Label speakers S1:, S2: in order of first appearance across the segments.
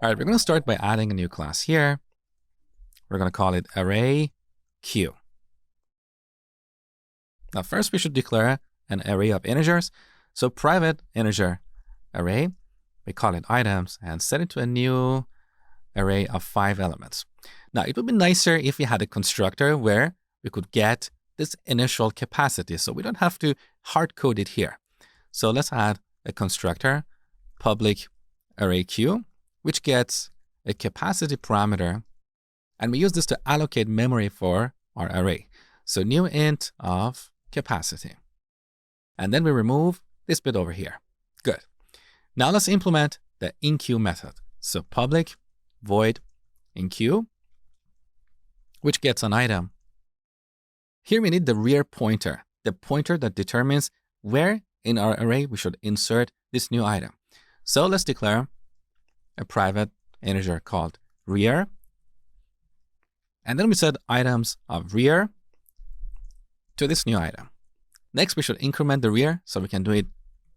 S1: All right, we're going to start by adding a new class here. We're going to call it array Q. Now, first we should declare an array of integers. So private integer array, we call it items and set it to a new array of 5 elements. Now, it would be nicer if we had a constructor where we could get this initial capacity. So we don't have to hard code it here. So let's add a constructor, public array Q, which gets a capacity parameter. And we use this to allocate memory for our array. So new int of capacity. And then we remove this bit over here. Good. Now let's implement the enqueue method. So public void enqueue, which gets an item. Here we need the rear pointer, the pointer that determines where in our array we should insert this new item. So let's declare a private integer called rear. And then we set items of rear to this new item. Next, we should increment the rear, so we can do it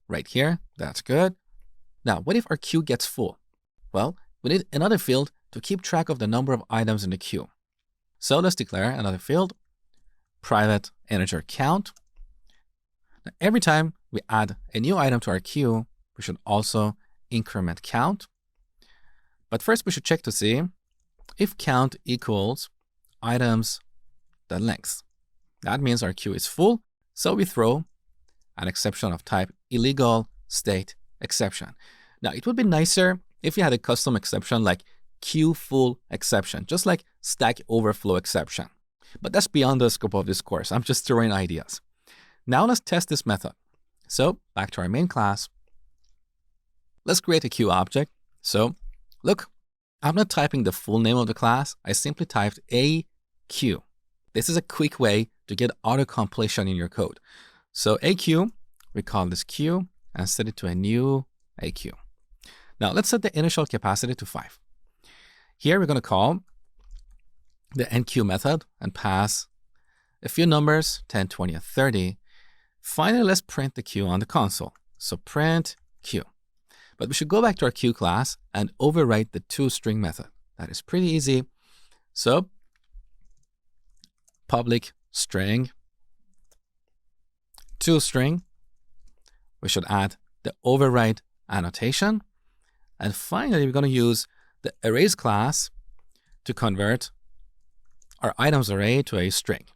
S1: right here. That's good. Now, what if our queue gets full? Well, we need another field to keep track of the number of items in the queue. So let's declare another field, private integer count. Now, every time we add a new item to our queue, we should also increment count. But first, we should check to see if count equals items.length. That means our queue is full, so we throw an exception of type illegal state exception. Now, it would be nicer if you had a custom exception like queue full exception, just like Stack Overflow exception. But that's beyond the scope of this course. I'm just throwing ideas. Now let's test this method. So back to our main class. Let's create a queue object. So look, I'm not typing the full name of the class. I simply typed a queue. This is a quick way to get auto-completion in your code. So AQ, we call this queue and set it to a new AQ. Now let's set the initial capacity to 5. Here we're going to call the enqueue method and pass a few numbers, 10, 20, and 30. Finally, let's print the queue on the console. So print queue. But we should go back to our queue class and overwrite the toString method. That is pretty easy. So public string toString. We should add the override annotation. And finally, we're going to use the arrays class to convert our items array to a string.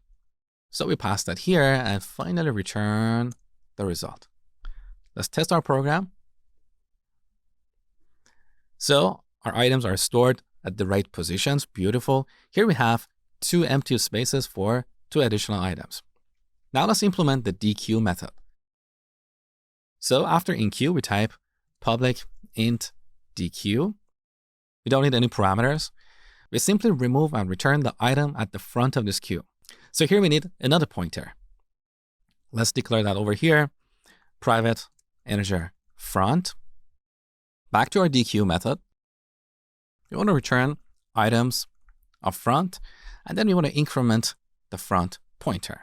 S1: So we pass that here and finally return the result. Let's test our program. So our items are stored at the right positions. Beautiful. Here we have 2 empty spaces for 2 additional items. Now let's implement the dequeue method. So after enqueue, we type public int dequeue. We don't need any parameters. We simply remove and return the item at the front of this queue. So here we need another pointer. Let's declare that over here, private integer front. Back to our dequeue method. We want to return items of front, and then we want to increment the front pointer.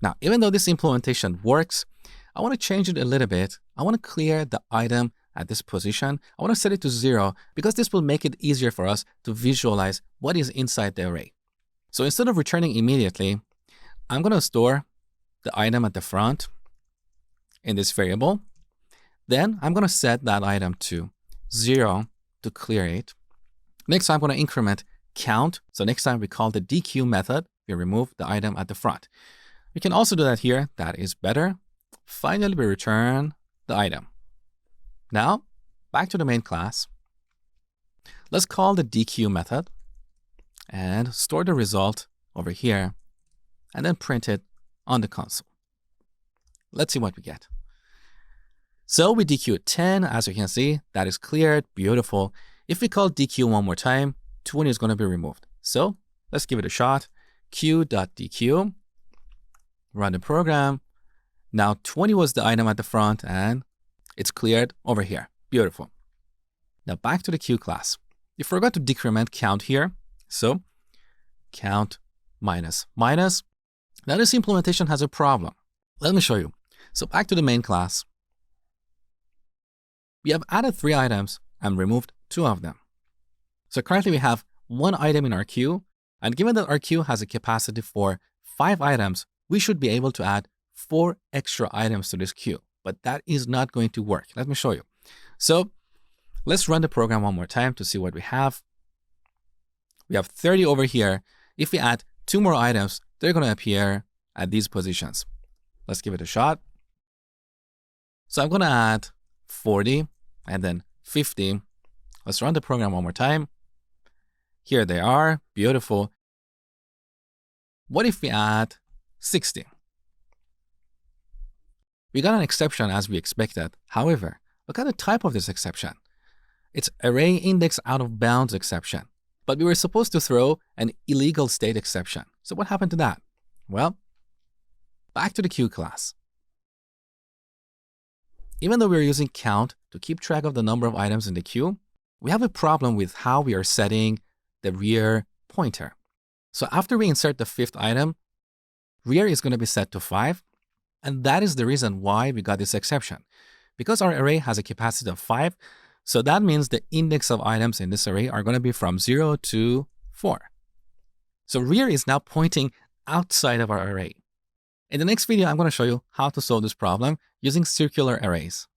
S1: Now, even though this implementation works, I want to change it a little bit. I want to clear the item at this position. I want to set it to 0 because this will make it easier for us to visualize what is inside the array. So instead of returning immediately, I'm going to store the item at the front in this variable. Then I'm going to set that item to 0 to clear it. Next, I'm going to increment count. So next time we call the dequeue method, we remove the item at the front. We can also do that here. That is better. Finally, we return the item. Now, back to the main class. Let's call the dequeue method and store the result over here and then print it on the console. Let's see what we get. So we dequeued 10, as you can see, that is cleared, beautiful. If we call dequeue one more time, 20 is going to be removed. So let's give it a shot. Queue.dequeue, run the program. Now 20 was the item at the front and it's cleared over here. Beautiful. Now back to the queue class. You forgot to decrement count here. So count minus minus. Now this implementation has a problem. Let me show you. So back to the main class. We have added 3 items and removed 2 of them. So currently we have 1 item in our queue, and given that our queue has a capacity for 5 items, we should be able to add 4 extra items to this queue. But that is not going to work. Let me show you. So let's run the program one more time to see what we have. We have 30 over here. If we add 2 more items, they're going to appear at these positions. Let's give it a shot. So I'm going to add 40 and then 50. Let's run the program one more time. Here they are. Beautiful. What if we add 60? We got an exception as we expected. However, look at the type of this exception. It's array index out of bounds exception. But we were supposed to throw an illegal state exception. So what happened to that? Well, back to the queue class. Even though we're using count to keep track of the number of items in the queue, we have a problem with how we are setting the rear pointer. So after we insert the 5th item, rear is going to be set to 5. And that is the reason why we got this exception. Because our array has a capacity of 5, so that means the index of items in this array are going to be from 0 to 4. So rear is now pointing outside of our array. In the next video, I'm going to show you how to solve this problem using circular arrays.